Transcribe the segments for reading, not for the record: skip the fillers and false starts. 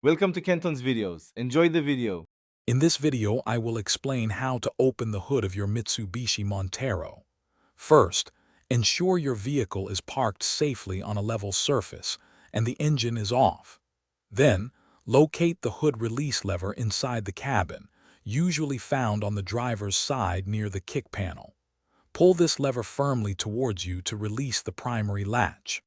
Welcome to Kenton's videos. Enjoy the video. In this video, I will explain how to open the hood of your Mitsubishi Montero. First, ensure your vehicle is parked safely on a level surface and the engine is off. Then, locate the hood release lever inside the cabin, usually found on the driver's side near the kick panel. Pull this lever firmly towards you to release the primary latch.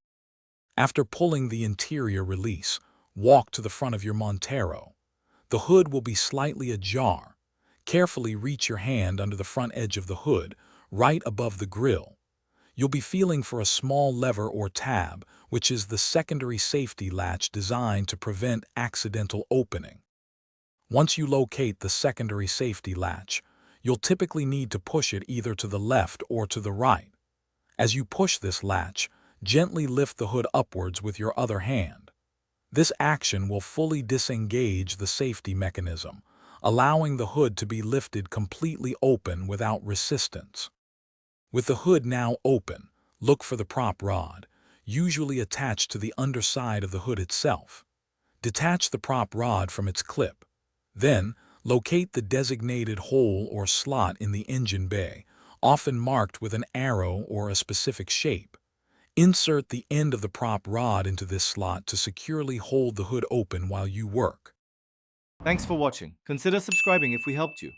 After pulling the interior release, walk to the front of your Montero. The hood will be slightly ajar. Carefully reach your hand under the front edge of the hood, right above the grille. You'll be feeling for a small lever or tab, which is the secondary safety latch designed to prevent accidental opening. Once you locate the secondary safety latch, you'll typically need to push it either to the left or to the right. As you push this latch, gently lift the hood upwards with your other hand. This action will fully disengage the safety mechanism, allowing the hood to be lifted completely open without resistance. With the hood now open, look for the prop rod, usually attached to the underside of the hood itself. Detach the prop rod from its clip. Then, locate the designated hole or slot in the engine bay, often marked with an arrow or a specific shape. Insert the end of the prop rod into this slot to securely hold the hood open while you work. Thanks for watching. Consider subscribing if we helped you.